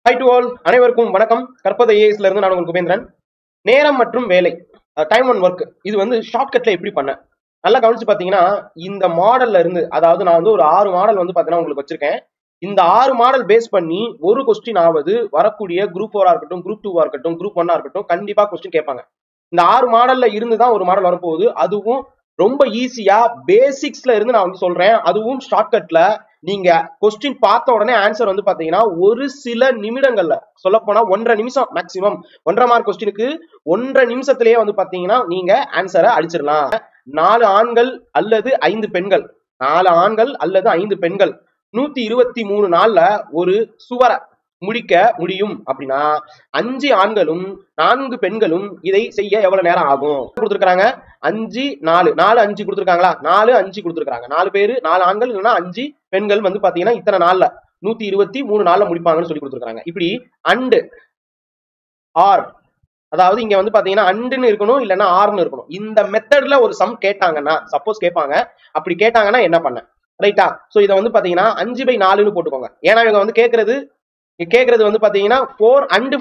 High to all, அனைவருக்கும் வணக்கம். கற்பது ஐஏஎஸ்ல இருந்து நான் உங்களுக்கு உபேந்திரன். நேரம் மற்றும் வேலை, டைம் அண்ட் ஒர்க், இது வந்து ஷார்ட்கட்ல எப்படி பண்ண நல்லா கவனிச்சு பாத்தீங்கன்னா, இந்த மாடல்ல இருந்து, அதாவது நான் வந்து ஒரு 6 மாடல் வந்து பாத்தீங்கன்னா உங்களுக்கு வச்சிருக்கேன். இந்த 6 மாடல் பேஸ் பண்ணி ஒரு கொஸ்டின் ஆவது வரக்கூடிய குரூப் 4 இருக்கட்டும், குரூப் 2 இருக்கட்டும், குரூப் 1 இருக்கட்டும், கண்டிப்பா கொஸ்டின் கேட்பாங்க. இந்த 6 மாடல்ல இருந்து தான் ஒரு மாடல் வரப்போகுது. அதுவும் ரொம்ப ஈஸியா பேசிக்ஸ்ல இருந்து நான் வந்து சொல்றேன். அதுவும் ஷார்ட்கட்ல நீங்க கொஸ்டின் பார்த்த உடனே ஆன்சர் வந்து பாத்தீங்கன்னா ஒரு சில நிமிடங்கள்ல, சொல்ல போனா 1.5 நிமிஷம் மேக்சிமம், 1.5 மார்க் கொஸ்டினுக்கு 1.5 நிமிஷத்திலேயே வந்து பாத்தீங்கன்னா நீங்க ஆன்சரை அடிச்சிடலாம். 4 ஆண்கள் அல்லது 5 பெண்கள், 4 ஆண்கள் அல்லது 5 பெண்கள் 123 நாள்ல ஒரு சுவரை முடிக்க முடியும் அப்படின்னா 5 ஆண்களும் 4 பெண்களும் இதை செய்ய எவ்வளவு நேரம் ஆகும் கொடுத்திருக்காங்க. 5 4 4 5 கொடுத்திருக்காங்களா? 4 5 கொடுத்திருக்காங்க. 4 பேரு, 4 ஆண்கள் இல்லைன்னா 5 பெண்கள் வந்து பாத்தீங்கன்னா இத்தனை நாள்ல 123 நாள்ல முடிப்பாங்கன்னு சொல்லி கொடுத்திருக்காங்க. இப்படி அண்ட் ஆர், அதாவது இங்க வந்து பாத்தீங்கன்னா அண்டுன்னு இருக்கணும் இல்லைன்னா ஆர்னு இருக்கணும். இந்த மெத்தட்ல ஒரு சம் கேட்டாங்கன்னா, சப்போஸ் கேட்பாங்க, அப்படி கேட்டாங்கன்னா என்ன பண்ண ரைட்டா? சோ இதை வந்து பாத்தீங்கன்னா 5/4ன்னு போட்டுக்கோங்க. ஏன்னா இவங்க வந்து கேக்குறது வந்து பாத்தீங்கன்னா 4 and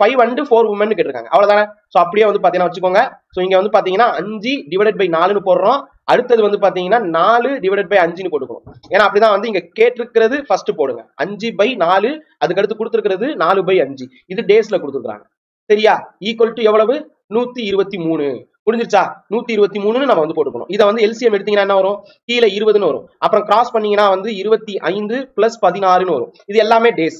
5 and 4 women கேட்டிருக்காங்க. அவ்வளவுதானே? சோ அப்படியே வந்து பாத்தீங்கன்னா வச்சுக்கோங்க. சோ இங்க வந்து பாத்தீங்கன்னா 5/4ன்னு போடுறோம். அடுத்தது வந்து பாத்தீங்கன்னா 4/5ன்னு போட்டுக்கணும். ஏன்னா அப்படிதான் வந்து இங்க கேட்டிருக்கிறது. ஃபர்ஸ்ட் போடுங்க 5/4, அதுக்கு அடுத்து கொடுத்திருக்கிறது 4/5. இது டேஸ்ல கொடுத்துருக்காங்க. சரியா? ஈக்குவல் டு எவ்வளவு? 123. புரிஞ்சிருச்சா? 123 நம்ம வந்து போட்டுக்கணும். இதை வந்து எல்சிஎம் எடுத்தீங்கன்னா என்ன வரும்? கீழே 20ன்னு வரும். அப்புறம் கிராஸ் பண்ணீங்கன்னா வந்து 25 + 16ன்னு வரும். இது எல்லாமே டேஸ்.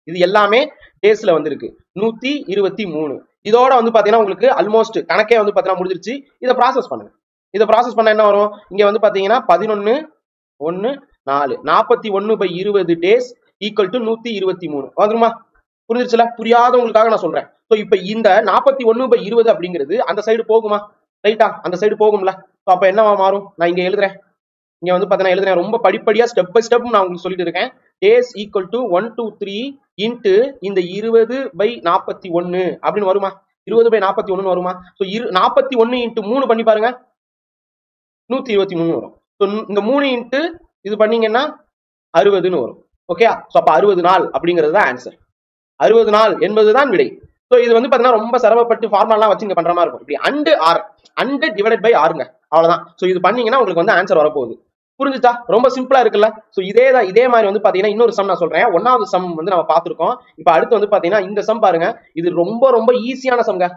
இது எல்லாமே டேஸ்ல வந்து இருக்கு. 123. இதோட வந்து பாத்தீங்கன்னா உங்களுக்கு ஆல்மோஸ்ட் கணக்கே வந்து பாத்தீங்கன்னா முடிஞ்சிருச்சு. இதை ப்ராசஸ் பண்ணுங்க. இதை ப்ராசஸ் பண்ண என்ன வரும்? இங்க வந்து பாத்தீங்கன்னா 11 1 4 41/20 டேஸ் ஈக்குவல் டு 123 வந்துருமா? புரிஞ்சிருச்சுல? புரியாதவங்களுக்காக நான் சொல்றேன். சோ இப்ப இந்த 41/20 அப்படிங்கிறது அந்த சைடு போகுமா? ரைட்டா? அந்த சைடு போகும்ல. அப்ப என்னவா மாறும்? நான் இங்க எழுதுறேன். இங்க வந்து பாத்தீங்கன்னா எழுதுறேன். ரொம்ப படிப்படியா ஸ்டெப் பை ஸ்டெப் நான் உங்களுக்கு சொல்லிட்டு இருக்கேன். டேஸ் ஈக்குவல் டு 1 2 3 இன்ட்டு இந்த 20/41 அப்படின்னு வருமா? 20/41 வருமா? சோ 41 இன்ட்டு 3 பண்ணி பாருங்க, 123 வரும். சோ இந்த 3 இன்ட்டு இது பண்ணீங்கன்னா 60ன்னு வரும். ஓகே? சோ அப்ப 60 நாள் அப்படிங்கிறது தான் ஆன்சர். 60 நாள் என்பதுதான் விடை. சோ இது வந்து பாத்தீங்கன்னா ரொம்ப சிரமப்பட்டு ஃபார்முலா வச்சு இங்க பண்ற மாதிரி இருக்கும். இப்படி and or, and divided by ஆருங்க, அவ்வளவுதான். சோ இது பண்ணீங்கன்னா உங்களுக்கு வந்து ஆன்சர் வரப்போகுது. புரிஞ்சுச்சா? ரொம்ப சிம்பிளா இருக்குல்ல? சோ இதே மாதிரி வந்து பாத்தீங்கன்னா இன்னொரு சம் நான் சொல்றேன். 1வது சம் வந்து நம்ம பாத்துருக்கோம். இப்ப அடுத்து வந்து பாத்தீங்கன்னா இந்த சம் பாருங்க. இது ரொம்ப ஈஸியான சம்ங்க.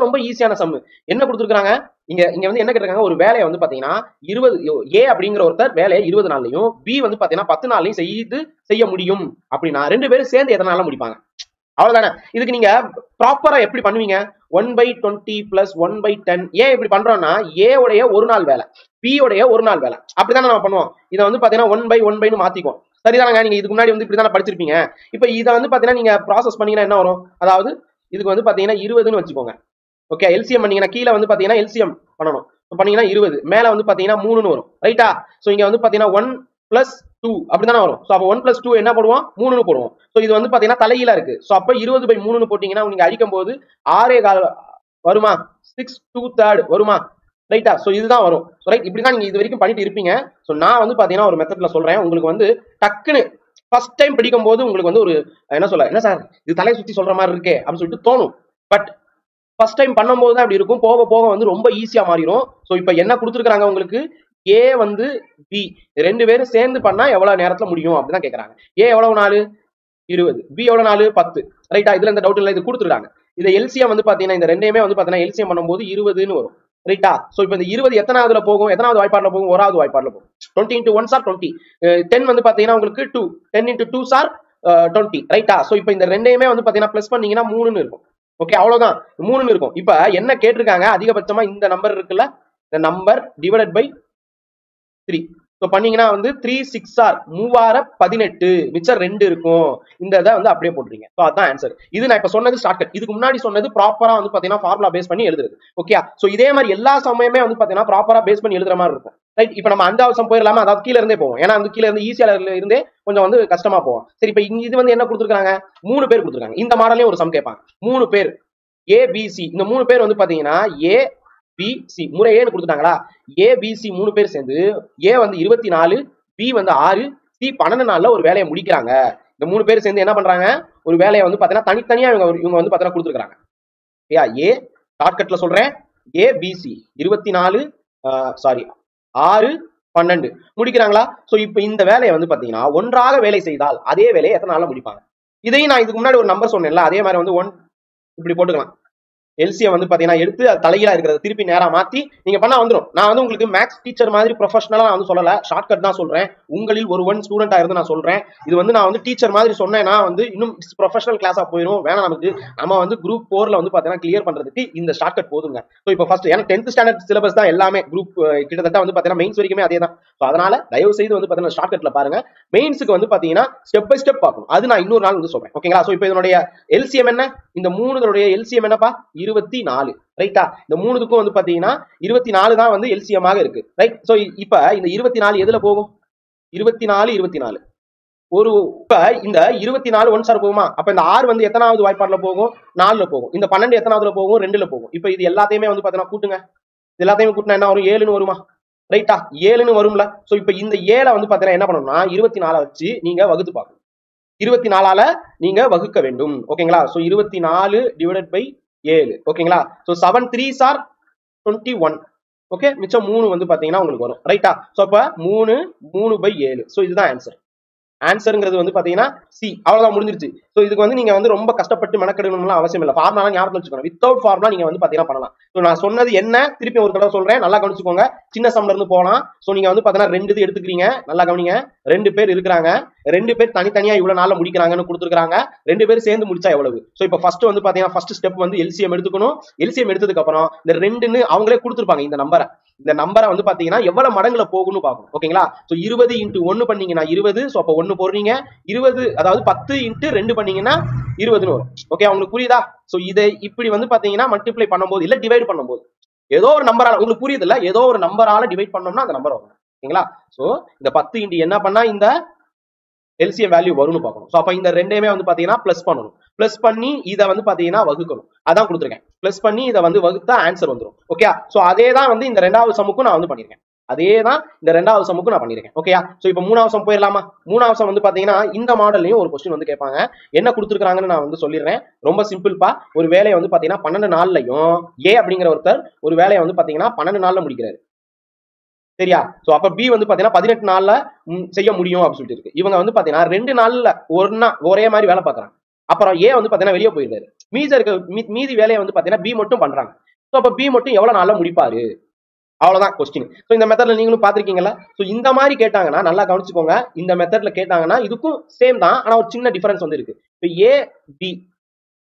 ரொம்ப ஈஸியான சம். என்ன கொடுத்துருக்காங்க? இங்க வந்து என்ன கேட்டிருக்காங்க? ஒரு வேலையை வந்து பாத்தீங்கன்னா 20 ஏ அப்படிங்கிற ஒருத்தர் வேலையை 20 நாள்லயும், பி வந்து பாத்தீங்கன்னா 10 நாள்லயும் செய்ய முடியும் அப்படின்னா 2 பேரும் சேர்ந்து எத்தனை நாள்ல முடிப்பாங்க? அவ்வளவுதானே? இதுக்கு நீங்க ப்ராப்பரா எப்படி பண்ணுவீங்க? 1/20 + 1/10. ஏன் இப்படி பண்றோம்னா, ஏ உடைய ஒரு நாள் வேலை, பி உடைய ஒரு நாள் வேலை, அப்படித்தானே நம்ம பண்ணுவோம். இதை வந்து பாத்தீங்கன்னா 1/1/ன்னு மாத்திக்குவோம். சரிதானங்க? நீங்க இதுக்கு முன்னாடி வந்து இப்படித்தானே படிச்சிருப்பீங்க. இப்ப இதை வந்து பாத்தீங்கன்னா நீங்க ப்ராசஸ் பண்ணீங்கன்னா என்ன வரும்? அதாவது இதுக்கு வந்து பாத்தீங்கன்னா 20ன்னு வச்சுக்கோங்க. ஓகே? எல்சிஎம் பண்ணீங்கன்னா கீழே வந்து பாத்தீங்கன்னா எல்சிஎம் பண்ணணும். பண்ணீங்கன்னா 20, மேல வந்து பாத்தீங்கன்னா 3ன்னு வரும். ரைட்டா? சோ இங்க வந்து பாத்தீங்கன்னா 1 + 2 அப்படிதானே வரும். சோ அப்ப 1 + 2 என்ன போடுவோம்? 3ன்னு போடுவோம். சோ இது வந்து பாத்தீங்கன்னா தலைகீழா இருக்கு. சோ அப்ப 20/3ன்னு போட்டீங்கன்னா நீங்க அடிக்கும் போது 6.25 வருமா? 6 2/3 வருமா? ரைட்டா? சோ இதுதான் வரும். ரைட்? இப்படிதான் நீங்க இது வரைக்கும் பண்ணிட்டு இருப்பீங்க. சோ நான் வந்து பாத்தீங்கன்னா ஒரு மெத்தட்ல சொல்றேன். உங்களுக்கு வந்து டக்குன்னு ஃபர்ஸ்ட் டைம் படிக்கும் போது உங்களுக்கு வந்து ஒரு என்ன சார் இது தலையை சுத்தி சொல்ற மாதிரி இருக்கே அப்படின்னு சொல்லிட்டு தோணும். பட் ஃபர்ஸ்ட் டைம் பண்ணும்போது தான் அப்படி இருக்கும். போக போக வந்து ரொம்ப ஈஸியா மாறிடும். சோ இப்ப என்ன கொடுத்துருக்காங்க உங்களுக்கு? ஏ வந்து பி 2 பேரும் சேர்ந்து பண்ணா எவ்வளவு நேரத்துல முடியும் அப்படிதான் கேக்குறாங்க. ஏ எவ்வளவு நாள்? 20. பி எவ்வளவு நாள்? 10. ரைட்டா? இதுல இந்த டவுட் இல்ல. இது கொடுத்துருக்காங்க. இதை எல்சிஎம் வந்து பாத்தீங்கன்னா இந்த ரெண்டையுமே வந்து பாத்தீங்கன்னா எல்சிஎம் பண்ணும்போது 20ன்னு வரும். ரைட்டா? சோ இப்ப இந்த 20 எத்தனாவதுல போகும்? எத்தனாவது வாய்ப்பாடுல போகும்? 1வது வாய்ப்பாடுல போகும். 20 × 1 = 20. 10 வந்து பாத்தீங்கன்னா உங்களுக்கு 2. 10 × 2 = 20. ரைட்டா? சோ இப்ப இந்த ரெண்டையுமே வந்து பாத்தீங்கன்னா பிளஸ் பண்ணீங்கன்னா 3ன்னு இருக்கும். ஓகே? அவ்வளவுதான், 3ன்னு இருக்கும். இப்ப என்ன கேட்டிருக்காங்க? அதிகபட்சமா இந்த நம்பர் இருக்குல்ல, இந்த நம்பர் டிவைடட் பை 3. சோ பண்ணீங்கன்னா வந்து 3 6 18, மிச்சம் 2 இருக்கும். இந்த இதை வந்து அப்படியே போட்டுறீங்க. சோ அதான் ஆன்சர். இது நான் இப்ப சொன்னது ஷார்ட்கட். இதுக்கு முன்னாடி சொன்னது ப்ராப்பரா வந்து பாத்தீங்கன்னா ஃபார்முலா பேஸ் பண்ணி எழுதுறது. ஓகே? சோ இதே மாதிரி எல்லா சமயமே வந்து பாத்தீங்கன்னா ப்ராப்பரா பேஸ் பண்ணி எழுதுற மாதிரி இருக்கும். ரைட்? இப்ப நம்ம 5வது சம் போயிடலாமா? அதாவது கீழ இருந்தே போவோம். ஏன்னா வந்து கீழ இருந்து ஈஸியா இருந்தே கொஞ்சம் வந்து கஷ்டமா போவோம். சரி, இப்ப இது வந்து என்ன கொடுத்துருக்காங்க? 3 பேர் கொடுத்துருக்காங்க. இந்த மாடலையும் ஒரு சம் கேட்பாங்க. 3 பேர் ஏபிசி, இந்த 3 பேர் வந்து பாத்தீங்கன்னா ஏ பி சி முறையேன்னு கொடுத்துட்டாங்களா? ஏ பி சி 3 பேர் சேர்ந்து ஏ வந்து 24, பி வந்து 6, சி 12 நாள்ல ஒரு வேலையை முடிக்கிறாங்க. இந்த 3 பேர் சேர்ந்து என்ன பண்றாங்க? ஒரு வேலையை வந்து பாத்தீங்கன்னா தனித்தனியா இவங்க வந்து பாத்தீங்கன்னா கொடுத்துருக்காங்க. ஏ ஷார்ட்கட்ல சொல்றேன், ஏபிசி 24 சாரி 6 12 முடிக்கிறாங்களா? சோ இப்ப இந்த வேலையை வந்து பாத்தீங்கன்னா ஒன்றாக வேலை செய்தால் அதே வேலையை எத்தனை நாள்ல முடிப்பாங்க? இதையும் நான் இதுக்கு முன்னாடி ஒரு நம்பர் சொன்னேன்ல, அதே மாதிரி வந்து 1 இப்படி போட்டுக்கலாம். எல்சிஎம் வந்து பாத்தீங்கன்னா எடுத்து அது தலைகீழா இருக்கிறத திருப்பி நேரா மாத்தி நீங்க பண்ணா வந்துடும். நான் வந்து உங்களுக்கு மேக்ஸ் டீச்சர் மாதிரி ப்ரொஃபஷனலா நான் வந்து சொல்லல, ஷார்ட்கட் தான் சொல்றேன். உங்களில் ஒருவன் ஸ்டூடெண்டா இருந்து நான் சொல்றேன். இது வந்து நான் வந்து டீச்சர் மாதிரி சொன்னேன்னா வந்து இன்னும் ப்ரொஃபஷனல் கிளாஸா போயிடும். வேணாம் நமக்கு. நம்ம வந்து குரூப் 4ல வந்து பாத்தீங்கன்னா கிளியர் பண்றதுக்கு இந்த ஷார்ட்கட் போதுங்க. ஸோ இப்போ ஃபர்ஸ்ட் ஏன்னா 10th ஸ்டாண்டர்ட் சிலபஸ் தான் எல்லாமே குரூப் கிட்டத்தட்ட வந்து பாத்தீங்கன்னா மெயின்ஸ் வரைக்குமே அதே தான். ஸோ அதனால தயவு செய்து வந்து பாத்தீங்கன்னா ஷார்ட்கட்ல பாருங்க. மெயின்ஸுக்கு வந்து பாத்தீங்கன்னா ஸ்டெப் பை ஸ்டெப் பார்க்கணும். அது நான் இன்னொரு நாள் வந்து சொல்றேன். ஓகேங்களா? ஸோ இப்போ இதனுடைய எல்சிஎம் என்ன? இந்த 3 எல்சிஎம் என்னப்பா? 24. ரைட்டா? இந்த 3க்கும் வந்து பாத்தீங்கன்னா 24 தான் வந்து எல்சிஎம் ஆக இருக்கு. ரைட்? சோ இப்ப இந்த 24 எதுல போகும்? 24 ஒரு இப்ப இந்த 24 ஒன் சார் போகுமா? அப்ப இந்த 6 வந்து எத்தனாவது வாய்ப்பாடுல போகும்? 4ல போகும். இந்த 12 எத்தனாவதுல போகும்? 2ல போகும். இப்ப இது எல்லாத்தையுமே வந்து பாத்தீங்கன்னா கூட்டுங்க. இது எல்லாத்தையுமே கூட்டினா என்ன வரும்? 7ன்னு வருமா? ரைட்டா? 7ன்னு வரும்ல. சோ இப்ப இந்த 7 வந்து பாத்தீங்கன்னா என்ன பண்ணணும்னா 24 வச்சு நீங்க வகுத்து பார்க்கணும். 24ஆல நீங்க வகுக்க வேண்டும். ஓகேங்களா? So 24 divided by 7. ஓகேங்களா? So 7 3s are 21. ஓகே, மிச்சம் 3 வந்து பாத்தீங்கன்னா உங்களுக்கு வரும். ரைட்டா? சோ அப்ப 3/7. சோ இதுதான் ஆன்சர். ஆன்சர்ங்கிறது வந்து பாத்தீங்கன்னா சி. அவ்வளவுதான், முடிஞ்சிருச்சு. சோ இதுக்கு வந்து நீங்க வந்து ரொம்ப கஷ்டப்பட்டு மெனக்கெடணும்னு அவசியம் இல்லை. ஃபார்முலா ஞாபகம் வச்சுக்கணும். வித்தவுட் ஃபார்முலா நீங்க வந்து பாத்தீங்கன்னா பண்ணலாம். சோ நான் சொன்னது என்ன திருப்பி ஒரு தடவை சொல்றேன், நல்லா கவனிச்சுக்கோங்க. சின்ன சம்ல இருந்து போலாம். சோ நீங்க வந்து பாத்தீங்கன்னா 2 இது எடுத்துக்கிறீங்க, நல்லா கவனிங்க. 2 பேர் இருக்கிறாங்க, 2 பேர் தனித்தனியா இவ்வளவு நாள்ல முடிக்கிறாங்கன்னு கொடுத்துருக்காங்க. 2 பேர் சேர்ந்து முடிச்சா எவ்வளவு? சோ இப்ப ஃபர்ஸ்ட் வந்து பாத்தீங்கன்னா ஃபர்ஸ்ட் ஸ்டெப் வந்து எல்சிஎம் எடுத்துக்கணும். எல்சிஎம் எடுத்ததுக்கு அப்புறம் இந்த 2ன்னு அவங்களே கொடுத்துருப்பாங்க. இந்த நம்பரை வந்து பாத்தீங்கன்னா எவ்வளவு மடங்குல போகும்னு பார்க்கணும். ஓகேங்களா? சோ 20 × 1 பண்ணீங்கன்னா 20. சோ அப்ப 1 போடுறீங்க. 20 அதாவது 10 × 2 பண்ணீங்கன்னா 20ன்னு வரும். ஓகே, உங்களுக்கு புரியுதா? சோ இதை இப்படி வந்து பாத்தீங்கன்னா மல்டிப்ளை பண்ணும்போது இல்ல டிவைட் பண்ணும்போது ஏதோ ஒரு நம்பரால உங்களுக்கு புரியுது இல்ல, ஏதோ ஒரு நம்பரால டிவைட் பண்ணோம்னா அந்த நம்பர் வரும். ஓகேங்களா? சோ இந்த 10 × என்ன பண்ணா இந்த எல்சிஎம் வேல்யூ வரும்னு பார்க்கணும். சோ அப்ப இந்த ரெண்டையுமே வந்து பாத்தீங்கன்னா பிளஸ் பண்ணணும். பிளஸ் பண்ணி இதை வந்து பாத்தீங்கன்னா வகுக்கணும். அதான் கொடுத்துருக்கேன். பிளஸ் பண்ணி இதை வந்து வகுத்தா ஆன்சர் வந்துடும். ஓகே, சோ அதே தான் வந்து இந்த 2வது சம்முக்கும் நான் வந்து பண்ணிருக்கேன். அதே தான் இந்த 2வது சம்முக்கும் நான் பண்ணிருக்கேன். ஓகே, சோ இப்போ 3வது சம் போயிடலாமா? 3வது சம் வந்து பாத்தீங்கன்னா இந்த மாடல்லையும் ஒரு கொஸ்டின் வந்து கேட்பாங்க. என்ன கொடுத்துருக்காங்கன்னு நான் வந்து சொல்லிடுறேன். ரொம்ப சிம்பிள்பா. ஒரு வேலையை வந்து பாத்தீங்கன்னா 12 நாள்லயும் ஏ அப்படிங்கிற ஒருத்தர் ஒரு வேலையை வந்து பாத்தீங்கன்னா 12 நாள்ல முடிக்கிறாரு. சரியா? சோ அப்ப பி வந்து பாத்தீங்கன்னா 18 நாள்ல செய்ய முடியும் அப்படின்னு சொல்லிட்டு இருக்கு. இவங்க வந்து பாத்தீங்கன்னா 2 நாள்ல ஒரே மாதிரி வேலை பாக்குறாங்க. அப்புறம் ஏ வந்து பாத்தீங்கன்னா வெளியே போயிருக்காரு. மீதி வேலையை வந்து பாத்தீங்கன்னா பி மட்டும் பண்றாங்க. சோ அப்ப பி மட்டும் எவ்வளவு நாள்ல முடிப்பாரு? அவ்வளவுதான் கொஸ்டின். சோ இந்த மெத்தட்ல நீங்களும் பாத்திருக்கீங்களா? சோ இந்த மாதிரி கேட்டாங்கன்னா நல்லா கவனிச்சுக்கோங்க. இந்த மெத்தட்ல கேட்டாங்கன்னா இதுக்கும் சேம் தான், ஆனா ஒரு சின்ன டிஃபரன்ஸ் வந்து இருக்கு. இப்ப ஏ பி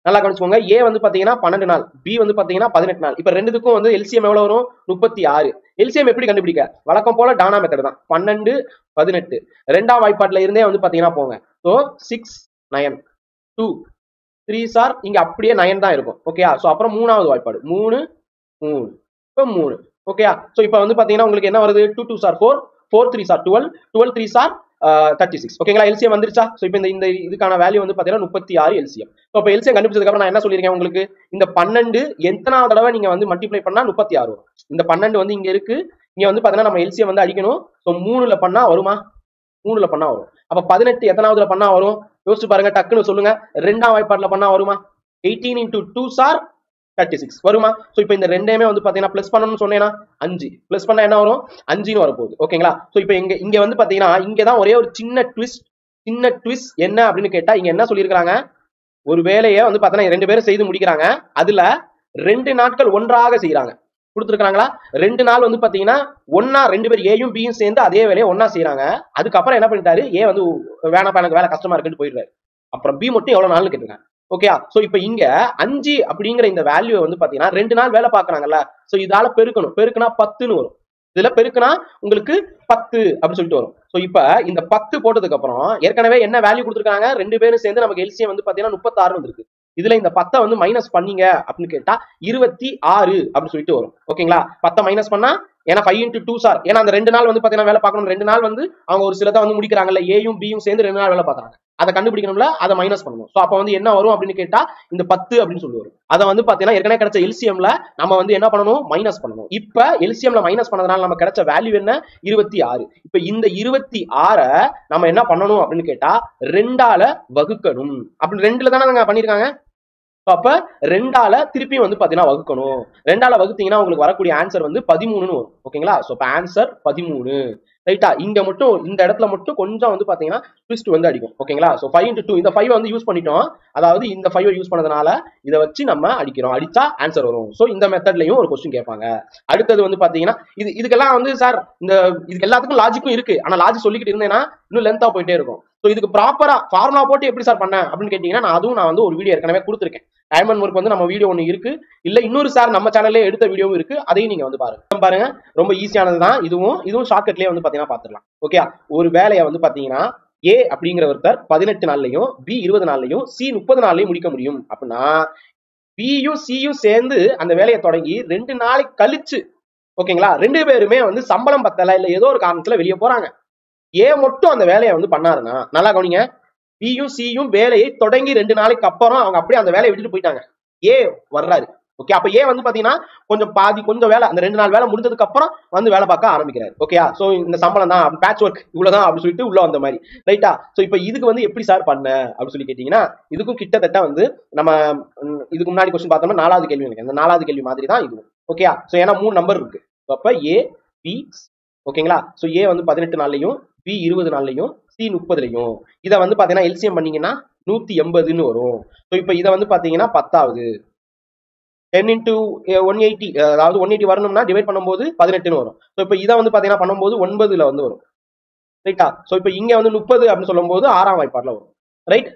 நல்லா கவனிச்சுக்கோங்க. ஏ வந்து பாத்தீங்கன்னா 12 நாள், பி வந்து பாத்தீங்கன்னா 18 நாள். இப்ப ரெண்டுத்துக்கும் வந்து எல்சிஎம் எவ்வளவு வரும்? 36. எல்சிஎம் எப்படி கண்டுபிடிக்க? வழக்கம் போல டானா மெத்தட் தான். 12 18 2ஆம் வாய்ப்பாட்டுல இருந்தே வந்து பாத்தீங்கன்னா போங்க. சோ 6 9 2 3s are இங்க அப்படியே 9 தான் இருக்கும். ஓகேயா? சோ அப்புறம் 3வது வாய்ப்பாடு 3 3 இப்ப 3. ஓகேயா? சோ இப்ப வந்து பாத்தீங்கன்னா உங்களுக்கு என்ன வருது? 2 2s are 4 4 3s are 12 12 3s are 36. ஓகேங்களா? எல்சிஎம் வந்துருச்சா? சோ இப்போ இந்த இதுக்கான வேல்யூ வந்து பாத்தீங்கன்னா 36 எல்சிஎம். சோ அப்ப எல்சிஎம் கண்டுபிடிச்சதுக்கு அப்புறம் நான் என்ன சொல்லிருக்கேன் உங்களுக்கு? இந்த 12 எத்தனாவது தடவை நீங்க வந்து மல்டிப்ளை பண்ணா 36 வரும். இந்த 12 வந்து இங்க இருக்கு, இங்க வந்து பாத்தீங்கன்னா நம்ம எல்சிஎம் வந்து அடிக்கணும். சோ 3ல பண்ணா வருமா? 3ல பண்ணா வரும். அப்ப 18 எத்தனாவதுல பண்ணா வரும்? யோசிச்சு பாருங்க, டக்குன்னு சொல்லுங்க. 2ஆம் வாய்ப்பாட்டுல பண்ணா வருமா? 18 × 2s are 36 வருமா? சோ இப்போ இந்த ரெண்டையுமே வந்து பாத்தீங்கன்னா பிளஸ் பண்ணணும்னு சொன்னேனா 5 பிளஸ் பண்ணா என்ன வரும்? 5ன்னு வரப்போகுது. ஓகேங்களா? சோ இப்போ இங்க வந்து பாத்தீங்கன்னா இங்க தான் ஒரே ஒரு சின்ன ட்விஸ்ட் என்ன அப்படின்னு கேட்டா இங்க என்ன சொல்லியிருக்காங்க? ஒரு வேலையை வந்து பாத்தீங்கன்னா 2 பேரும் செய்து முடிக்கிறாங்க. அதுல 2 நாட்கள் ஒன்றாக செய்யறாங்க. கொடுத்துருக்காங்களா? 2 நாள் வந்து பாத்தீங்கன்னா ஒன்னா 2 பேர் ஏயும் பியும் சேர்ந்து அதே வேலையை ஒன்னா செய்யறாங்க. அதுக்கப்புறம் என்ன பண்ணிட்டாரு? ஏ வந்து வேணாப்பா எனக்கு வேலை கஷ்டமா இருக்குன்னு போயிடுறாரு. அப்புறம் பி மட்டும் எவ்வளவு நாள்னு கேட்டுருக்காங்க. ஓகே, சோ இப்போ இங்க 5 அப்படிங்கிற இந்த வேல்யூ வந்து பாத்தீங்கன்னா 2 நாள் வேலை பாக்குறாங்கல்ல. சோ இதால பெருக்குனா 10ன்னு வரும். இதுல பெருக்குனா உங்களுக்கு 10 அப்படின்னு சொல்லிட்டு வரும். சோ இப்ப இந்த 10 போட்டதுக்கு அப்புறம் ஏற்கனவே என்ன வேல்யூ கொடுத்துருக்காங்க? 2 பேரும் சேர்ந்து நமக்கு எல்சிஎம் வந்து பாத்தீங்கன்னா 36 வந்திருக்கு. இதுல இந்த 10 வந்து மைனஸ் பண்ணீங்க அப்படின்னு கேட்டா 26 அப்படின்னு சொல்லிட்டு வரும். ஓகேங்களா? 10 மைனஸ் பண்ணா ஏன்னா 5 into 2 சார், ஏன்னா அந்த 2 நாள் வந்து பாத்தீங்கன்னா வேலை பார்க்கணும். 2 நாள் வந்து அவங்க ஒரு சிலதை வந்து முடிக்கிறாங்கல்ல, ஏயும் பியும் சேர்ந்து 2 நாள் வேலை பார்க்கறாங்க, அதை கண்டுபிடிக்கணும்ல, அதை மைனஸ் பண்ணணும். சோ அப்ப வந்து என்ன வரும் அப்படின்னு கேட்டா இந்த 10 அப்படின்னு சொல்லுவாரு. அதை வந்து பாத்தீங்கன்னா ஏற்கனவே கிடைச்ச எல்சிஎம்ல நம்ம வந்து என்ன பண்ணணும், மைனஸ் பண்ணணும். இப்ப எல்சிஎம்ல மைனஸ் பண்ணதுனால நம்ம கிடைச்ச வேல்யூ என்ன, 26. இப்ப இந்த 26 நம்ம என்ன பண்ணணும் அப்படின்னு கேட்டா 2ஆல வகுக்கணும். அப்படி 2ல தானே பண்ணிருக்காங்க. அப்ப 2ஆல திருப்பியும் வந்து பாத்தீங்கன்னா வகுக்கணும். 2ஆல வகுத்தீங்கன்னா உங்களுக்கு வரக்கூடிய ஆன்சர் வந்து 13ன்னு வரும். ஓகேங்களா. சோ அப்ப ஆன்சர் 13. ரைட்டா. இங்க மட்டும் இந்த இடத்துல மட்டும் கொஞ்சம் வந்து பாத்தீங்கன்னா ட்விஸ்ட் வந்து அடிக்கும். ஓகேங்களா. சோ 5 into 2 இந்த 5 வந்து யூஸ் பண்ணிட்டோம். அதாவது இந்த 5 யூஸ் பண்ணதுனால இதை வச்சு நம்ம அடிக்கிறோம். அடிச்சா ஆன்சர் வரும். சோ இந்த மெத்தட்லயும் ஒரு क्वेश्चन கேட்பாங்க. அடுத்தது வந்து பாத்தீங்கன்னா இதுக்கெல்லாம் வந்து சார் இந்த இதுக்கு எல்லாத்துக்கும் லாஜிக்கும் இருக்கு. ஆனா லாஜிக் சொல்லிக்கிட்டு இருந்தேன்னா இன்னும் லென்த்தா போயிட்டே இருக்கும். சோ இதுக்கு ப்ராப்பரா ஃபார்முலா போட்டு எப்படி சார் பண்ண அப்படின்னு கேட்டீங்கன்னா நான் வந்து ஒரு வீடியோ ஏற்கனவே கொடுத்துருக்கேன். டைமண்ட் ஒர்க் வந்து நம்ம வீடியோ ஒன்று இருக்கு, இல்ல இன்னொரு சார் நம்ம சேனல்ல எடுத்த வீடியோவும் இருக்கு, அதையும் நீங்க வந்து பாருங்க. ரொம்ப ஈஸியானது தான் இதுவும் ஷார்ட்கட்லயே வந்து பாத்தீங்கன்னா பாத்துடலாம். ஓகே. ஒரு வேலையை வந்து பாத்தீங்கன்னா ஏ அப்படிங்கிற ஒருத்தர் 18 நாள்லயும் பி 20 நாள்லயும் சி 30 நாள்லயும் முடிக்க முடியும் அப்படின்னா பியும் சியும் சேர்ந்து அந்த வேலையை தொடங்கி 2 நாளைக்கு கழிச்சு, ஓகேங்களா, 2 பேருமே வந்து சம்பளம் பத்தல இல்ல ஏதோ ஒரு காரணத்துல வெளியே போறாங்க. ஏ மட்டும் அந்த வேலையை வந்து பண்ணாருன்னா, நல்லா கவனிங்க, பியும் சியும் வேலையை தொடங்கி 2 நாளைக்கு அப்புறம் அவங்க அப்படியே அந்த வேலையை விட்டுட்டு போயிட்டாங்க. ஏ வர்றாரு. ஓகே. அப்ப ஏ வந்து பாத்தீங்கன்னா கொஞ்சம் வேலை அந்த 2 நாள் வேலை முடிஞ்சதுக்கு அப்புறம் வந்து வேலை பார்க்க ஆரம்பிக்கிறாரு. ஓகேயா. சோ இந்த சம்பளம் தான், பேட்ச் ஒர்க் இவ்வளவுதான் அப்படின்னு சொல்லிட்டு உள்ள வந்த மாதிரி. ரைட்டா. சோ இப்ப இதுக்கு வந்து எப்படி சார் பண்ண அப்படின்னு சொல்லி கேட்டீங்கன்னா, இதுக்கும் கிட்டத்தட்ட வந்து நம்ம இதுக்கு முன்னாடி கொஸ்டின் பார்த்தோம்னா 4வது கேள்வி நினைக்கிறேன். இந்த 4வது கேள்வி மாதிரி தான் இதுவும். ஓகேயா. சோ ஏன்னா 3 நம்பர் இருக்கு. அப்ப ஏ பி, ஓகேங்களா. சோ ஏ வந்து 18 நாள்லயும் பி 20 நாள்லயும் சி 30லயும் இதை வந்து பாத்தீங்கன்னா எல்சிஎம் பண்ணீங்கன்னா 180ன்னு வரும். சோ இப்ப இதை வந்து பாத்தீங்கன்னா 10வது 10 into 180, அதாவது 180 வரணும்னா டிவைட் பண்ணும்போது 18ன்னு வரும். சோ இப்ப இதை வந்து பாத்தீங்கன்னா பண்ணும்போது 9ல வந்து வரும். ரைட்டா. சோ இப்ப இங்க வந்து 30 அப்படின்னு சொல்லும் போது 6ஆம் வாய்ப்பாடுல வரும். ரைட்.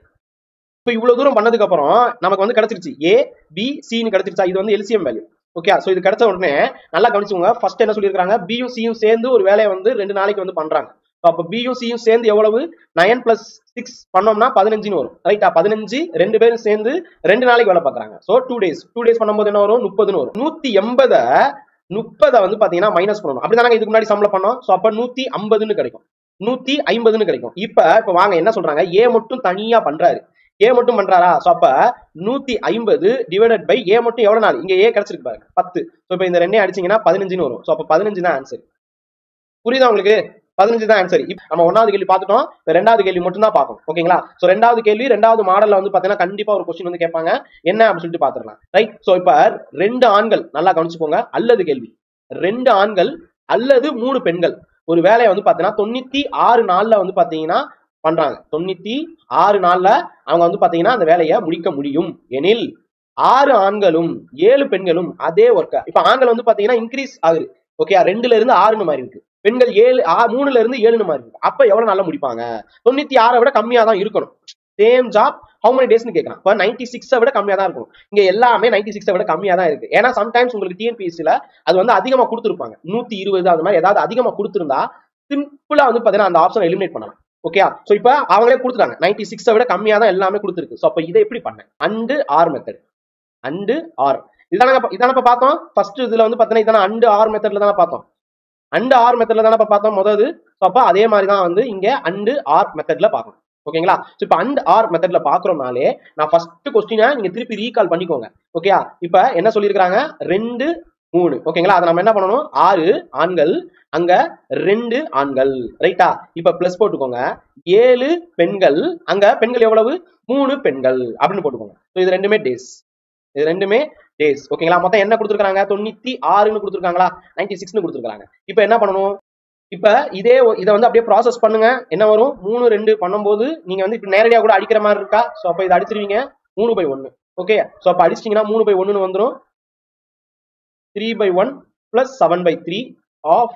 இப்ப இவ்வளவு தூரம் பண்ணதுக்கு அப்புறம் நமக்கு வந்து கிடைச்சிருச்சு ஏ பி சின்னு கிடைச்சிருச்சா. இது வந்து எல்சிஎம் வேல்யூ. ஓகே. சோ இது கிடைச்ச உடனே நல்லா கவனிச்சுங்க. ஃபர்ஸ்ட் என்ன சொல்லியிருக்காங்க, பியும் சியும் சேர்ந்து ஒரு வேலையை வந்து 2 நாளைக்கு வந்து பண்றாங்க. அப்ப பியும் சியும் சேர்ந்து எவ்வளவு, 9 + 6 பண்ணோம்னா 15ன்னு வரும். ரைட்டா. 15 2 பேரும் சேர்ந்து 2 நாளைக்கு வேலை பார்க்கறாங்க. சோ 2 டேஸ் பண்ணும்போது என்ன வரும், 30ன்னு வரும். 180 வந்து பாத்தீங்கன்னா மைனஸ் பண்ணணும். அப்படிதானே இதுக்கு முன்னாடி சம்பளம் பண்ணோம். சோ அப்ப 150ன்னு கிடைக்கும், 150ன்னு கிடைக்கும். இப்ப வாங்க என்ன சொல்றாங்க, ஏ மட்டும் தனியா பண்றாரு. ஏ மட்டும் பண்றாரா. சோ அப்ப 150 டிவைடட் பை ஏ மட்டும் எவ்வளவு நாள், இங்க ஏ கிடைச்சிருக்கு பாருங்க 10. சோ இப்ப இந்த ரெண்டையும் அடிச்சீங்கன்னா 15ன்னு வரும். சோ அப்ப 15 தான் ஆன்சர். புரியுதா உங்களுக்கு. 15 தான் ஆன்சர். நம்ம 1வது கேள்வி பார்த்துட்டோம். 2வது கேள்வி மட்டும் தான் பார்க்கணும். ஓகேங்களா. சோ 2வது கேள்வி 2வது மாடல்ல வந்து பாத்தீங்கன்னா கண்டிப்பா ஒரு क्वेश्चन வந்து கேட்பாங்க, என்ன அப்படின்னு சொல்லிட்டு பாத்துறலாம். ரைட். சோ இப்ப 2 ஆண்கள், நல்லா கவனிச்சுக்கோங்க, அல்லது கேள்வி 2 ஆண்கள் அல்லது 3 பெண்கள் ஒரு வேலையை வந்து பாத்தீங்கன்னா 96 நாள்ல வந்து பாத்தீங்கன்னா பண்றாங்க. 96 நாள்ல அவங்க வந்து பாத்தீங்கன்னா அந்த வேலையை முடிக்க முடியும் எனில் 6 ஆண்களும் 7 பெண்களும் அதே ஒர்க்க, இப்ப ஆண்கள் வந்து பாத்தீங்கன்னா இன்க்ரீஸ் ஆகுது. ஓகே. 2ல இருந்து 6ன்னு மாறி இருக்கு. பெண்கள் 3ல இருந்து 7ன்னு மாறி இருக்கு. அப்ப எவ்வளவு நாள்ல முடிப்பாங்க. 96 விட கம்மியா தான் இருக்கணும். சேம் ஜாப் ஹவு மெனி டேஸ்னு கேட்கறான். இப்ப 96 விட கம்மியா தான் இருக்கும். இங்க எல்லாமே 96 விட கம்மியா தான் இருக்கு. ஏன்னா சம்டைம்ஸ் உங்களுக்கு டிஎன்பிஎஸ்சில அது வந்து அதிகமா கொடுத்துருப்பாங்க. 120 அந்த மாதிரி ஏதாவது அதிகமா கொடுத்திருந்தா சிம்பிளா வந்து பாத்தீங்கன்னா அந்த ஆப்ஷனை எலிமினேட் பண்ணலாம். ஓகே. சோ இப்ப அவங்களே கொடுத்துட்டாங்க 96 விட கம்மியா தான் எல்லாமே கொடுத்துருக்கு. சோ அப்ப இதை எப்படி பண்ண, and or method. And or இதானப்ப பார்த்தோம். ஃபர்ஸ்ட் இதுல வந்து பாத்தீங்கன்னா இதான அண்ட் ஆர் மெத்தட்ல தானே பார்த்தோம். அண்ட் ஆர் மெத்தட்ல தானே பார்த்தோம் முதல்ல. சோ அப்ப அதே மாதிரி தான் வந்து இங்க அண்ட் ஆர் மெத்தட்ல பார்க்கணும். ஓகேங்களா. சோ இப்ப அண்ட் ஆர் மெத்தட்ல பாக்குறோம்னாலே நான் ஃபர்ஸ்ட் क्वेश्चனை நீங்க திருப்பி ரீகால் பண்ணிக்கோங்க. ஓகே. இப்ப என்ன சொல்லியிருக்காங்க, 2 3. ஓகேங்களா. அதை நம்ம என்ன பண்ணணும், 6 ஆண்கள் அங்க 2 ஆண்கள். ரைட்டா. இப்ப பிளஸ் போட்டுக்கோங்க. 7 பெண்கள் அங்க பெண்கள் எவ்வளவு, 3 பெண்கள் அப்படின்னு போட்டுக்கோங்க. இது ரெண்டுமே டேஸ். இது ரெண்டுமே டேஸ். ஓகேங்களா. மொத்தம் என்ன கொடுத்துருக்காங்க, 96ன்னு கொடுத்துருக்காங்களா, 96ன்னு கொடுத்துருக்காங்க. இப்ப என்ன பண்ணணும், இப்ப இதை வந்து அப்படியே ப்ராசஸ் பண்ணுங்க. என்ன வரும், 3 2 பண்ணும்போது நீங்க வந்து இப்ப நேரடியா கூட அடிக்கிற மாதிரி இருக்கா. சோ அப்ப இதை அடிச்சிருவீங்க 3/1. ஓகே. சோ அப்ப அடிச்சிட்டீங்கன்னா 3/1 வந்துடும். 3/1 plus 7/3 of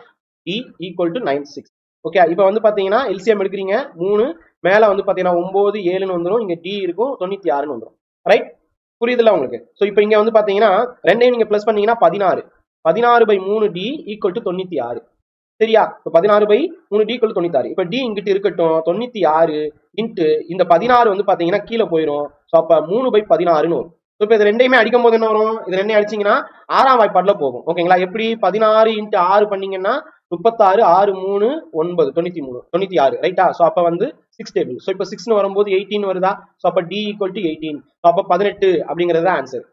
e equal to 96. Okay. இப்ப வந்து பாத்தீங்கன்னா எல்சிஎம் எடுக்கிறீங்க 3 மேல வந்து பாத்தீங்கன்னா 9 7ன்னு வந்துடும். இங்க டி இருக்கும் 96ன்னு வந்துடும். ரைட். புரியுதுல்ல உங்களுக்கு. சோ இப்போ இங்க வந்து பாத்தீங்கன்னா ரெண்டையும் நீங்க பிளஸ் பண்ணீங்கன்னா 16. 16/3 டி ஈக்குவல் டு 96. சரியா. 16/3 டி ஈக்குவல் 96. இப்ப டி இங்கிட்டு இருக்கட்டும். 96 இன்ட்டு இந்த 16 வந்து பாத்தீங்கன்னா கீழே போயிடும். சோ அப்ப 3/16ன்னு வரும். இப்போ இது ரெண்டையுமே அடிக்கும் போது என்ன வரும்? இது ரெண்டையும் அடிச்சீங்கன்னா 6ஆம் வாய்ப்பாடுல போகும். ஓகேங்களா? எப்படி 16 × 6 பண்ணீங்கன்னா 36 6 3 9 93 96 ரைட்டா? சோ அப்ப வந்து 6 டேபிள். சோ இப்போ 6 னு வரும்போது 18 வருதா? சோ அப்ப D = 18. சோ அப்ப 18 அப்படிங்கிறது ஆன்சர்.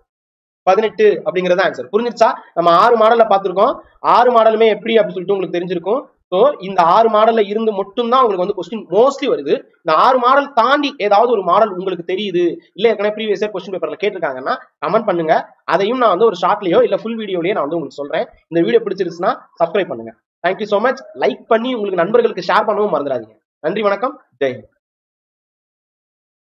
18 அப்படிங்கறது ஆன்சர். புரிஞ்சிருச்சா? நம்ம 6 மாடல்ல பார்த்திருக்கோம். 6 மாடலுமே எப்படி அப்படி சொல்லிட்டு உங்களுக்கு தெரிஞ்சிருக்கும். சோ இந்த 6 மாடல்ல இருந்து மட்டும் தான் உங்களுக்கு வந்து क्वेश्चन மோஸ்ட்லி வருது. இந்த 6 மாடல் தாண்டி ஏதாவது ஒரு மாடல் உங்களுக்கு தெரியுது, இல்ல ஏற்கனவே ப்ரீவியஸ் இயர் क्वेश्चन பேப்பர்ல கேட்டிருக்காங்கன்னா கமெண்ட் பண்ணுங்க. அதையும் நான் வந்து ஒரு ஷார்ட்லயோ இல்ல ஃபுல் வீடியோலயோ நான் வந்து உங்களுக்கு சொல்றேன். இந்த வீடியோ பிடிச்சிருச்சுன்னா சப்ஸ்கிரைப் பண்ணுங்க. Thank you so much. Like பண்ணி உங்களுக்கு நண்பர்களுக்கு ஷேர் பண்ணவும் மறந்துடாதீங்க. நன்றி, வணக்கம், ஜெய் ஹிந்த்.